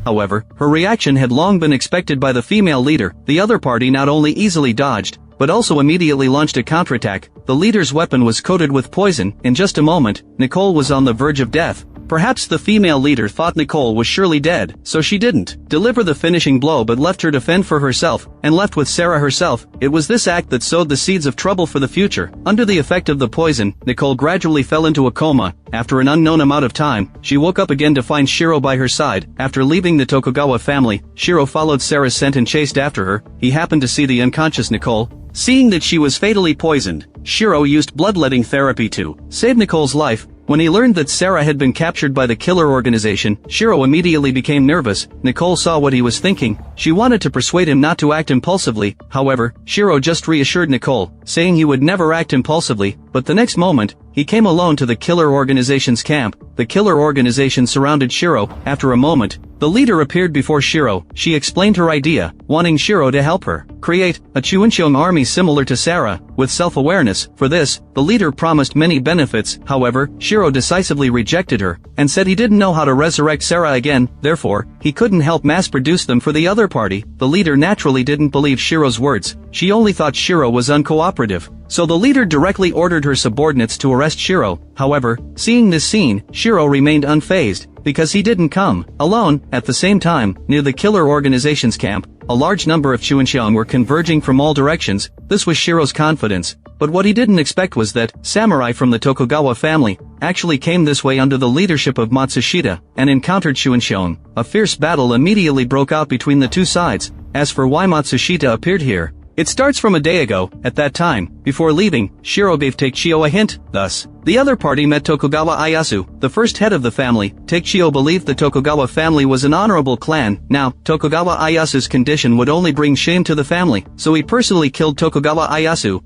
However, her reaction had long been expected by the female leader. The other party not only easily dodged, but also immediately launched a counterattack. The leader's weapon was coated with poison. In just a moment, Nicole was on the verge of death. Perhaps the female leader thought Nicole was surely dead, so she didn't deliver the finishing blow but left her to fend for herself, and left with Sarah herself. It was this act that sowed the seeds of trouble for the future. Under the effect of the poison, Nicole gradually fell into a coma. After an unknown amount of time, she woke up again to find Shirou by her side. After leaving the Tokugawa family, Shirou followed Sarah's scent and chased after her. He happened to see the unconscious Nicole. Seeing that she was fatally poisoned, Shirou used bloodletting therapy to save Nicole's life. When he learned that Sarah had been captured by the killer organization, Shirou immediately became nervous. Nicole saw what he was thinking. She wanted to persuade him not to act impulsively. However, Shirou just reassured Nicole, saying he would never act impulsively. But the next moment, he came alone to the killer organization's camp. The killer organization surrounded Shirou. After a moment, the leader appeared before Shirou. She explained her idea, wanting Shirou to help her create a Chuanxiong army similar to Sarah, with self-awareness. For this, the leader promised many benefits. However, Shirou decisively rejected her, and said he didn't know how to resurrect Sarah again, therefore, he couldn't help mass-produce them for the other party. The leader naturally didn't believe Shirou's words. She only thought Shirou was uncooperative. So the leader directly ordered her subordinates to arrest Shirou. However, seeing this scene, Shirou remained unfazed, because he didn't come alone. At the same time, near the killer organization's camp, a large number of Chuanxiong were converging from all directions. This was Shirou's confidence. But what he didn't expect was that samurai from the Tokugawa family actually came this way under the leadership of Matsushita and encountered Chuanxiong. A fierce battle immediately broke out between the two sides. As for why Matsushita appeared here, it starts from a day ago. At that time, before leaving, Shirou gave Takechio a hint. Thus, the other party met Tokugawa Ayasu, the first head of the family. Takechio believed the Tokugawa family was an honorable clan. Now, Tokugawa Ayasu's condition would only bring shame to the family, so he personally killed Tokugawa Ayasu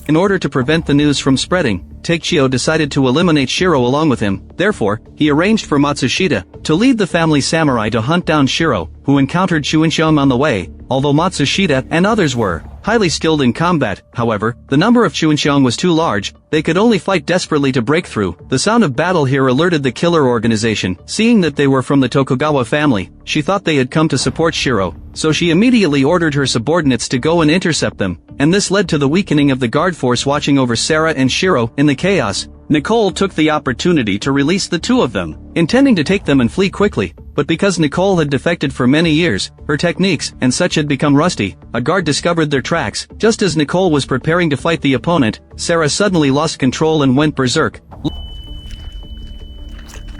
in order to prevent the news from spreading. Takechio decided to eliminate Shirou along with him. Therefore, he arranged for Matsushita to lead the family samurai to hunt down Shirou, who encountered Chuanxiong on the way. Although Matsushita and others were highly skilled in combat, however, the number of Chuanxiong was too large. They could only fight desperately to break through. The sound of battle here alerted the killer organization. Seeing that they were from the Tokugawa family, she thought they had come to support Shirou, so she immediately ordered her subordinates to go and intercept them, and this led to the weakening of the guard force watching over Sarah and Shirou. In the chaos, Nicole took the opportunity to release the two of them, intending to take them and flee quickly. But because Nicole had defected for many years, her techniques and such had become rusty. A guard discovered their tracks. Just as Nicole was preparing to fight the opponent, Sarah suddenly lost control and went berserk.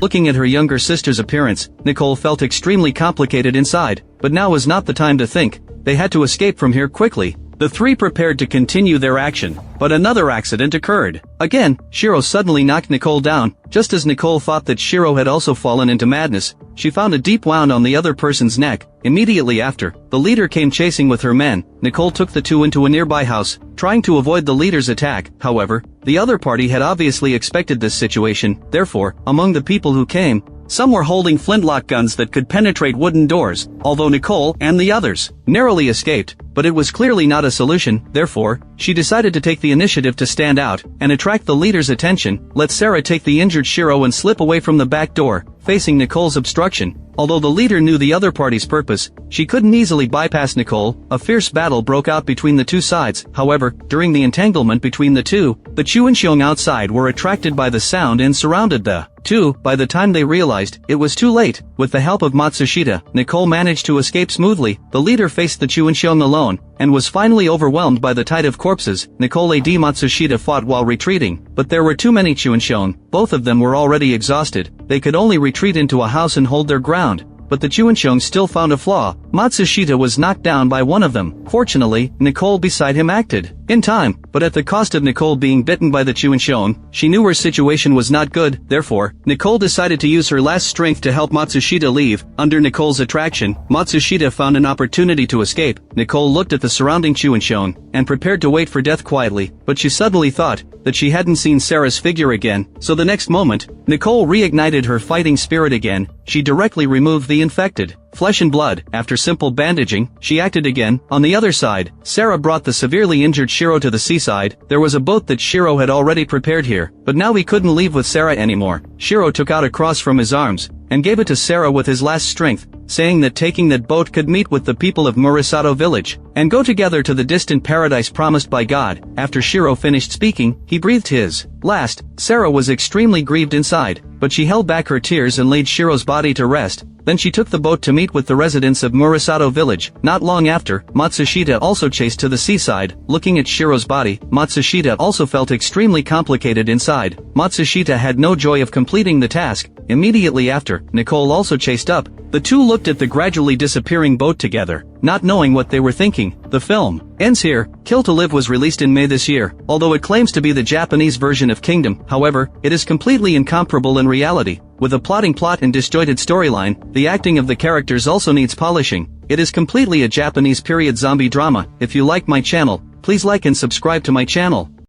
Looking at her younger sister's appearance, Nicole felt extremely complicated inside. But now was not the time to think. They had to escape from here quickly. The three prepared to continue their action, but another accident occurred. Again, Shirou suddenly knocked Nicole down. Just as Nicole thought that Shirou had also fallen into madness, she found a deep wound on the other person's neck. Immediately after, the leader came chasing with her men. Nicole took the two into a nearby house, trying to avoid the leader's attack. However, the other party had obviously expected this situation. Therefore, among the people who came, some were holding flintlock guns that could penetrate wooden doors, although Nicole and the others narrowly escaped. But it was clearly not a solution. Therefore, she decided to take the initiative to stand out and attract the leader's attention. Let Sarah take the injured Shirou and slip away from the back door, facing Nicole's obstruction. Although the leader knew the other party's purpose, she couldn't easily bypass Nicole. A fierce battle broke out between the two sides. However, during the entanglement between the two, the Chuanxiong outside were attracted by the sound and surrounded the two. By the time they realized, it was too late. With the help of Matsushita, Nicole managed to escape smoothly. The leader faced the Chuanxiong alone, and was finally overwhelmed by the tide of corpses. Nicole and Matsushita fought while retreating, but there were too many Chuanxiong. Both of them were already exhausted. They could only retreat into a house and hold their ground. But the Chuanxiong still found a flaw. Matsushita was knocked down by one of them. Fortunately, Nicole beside him acted in time, but at the cost of Nicole being bitten by the Chuinshon. She knew her situation was not good, therefore, Nicole decided to use her last strength to help Matsushita leave. Under Nicole's attraction, Matsushita found an opportunity to escape. Nicole looked at the surrounding Chuinshon, and prepared to wait for death quietly, but she suddenly thought that she hadn't seen Sarah's figure again, so the next moment, Nicole reignited her fighting spirit again. She directly removed the infected flesh and blood. After simple bandaging, she acted again. On the other side, Sarah brought the severely injured Shirou to the seaside. There was a boat that Shirou had already prepared here, but now he couldn't leave with Sarah anymore. Shirou took out a cross from his arms, and gave it to Sarah with his last strength, saying that taking that boat could meet with the people of Murasado village, and go together to the distant paradise promised by God. After Shirou finished speaking, he breathed his last. Sarah was extremely grieved inside, but she held back her tears and laid Shirou's body to rest. Then she took the boat to meet with the residents of Murasado village. Not long after, Matsushita also chased to the seaside. Looking at Shirou's body, Matsushita also felt extremely complicated inside. Matsushita had no joy of completing the task. Immediately after, Nicole also chased up. The two looked at the gradually disappearing boat together, not knowing what they were thinking. The film ends here. Kill to Live was released in May this year. Although it claims to be the Japanese version of Kingdom, however, it is completely incomparable in reality. With a plotting plot and disjointed storyline, the acting of the characters also needs polishing. It is completely a Japanese period zombie drama. If you like my channel, please like and subscribe to my channel.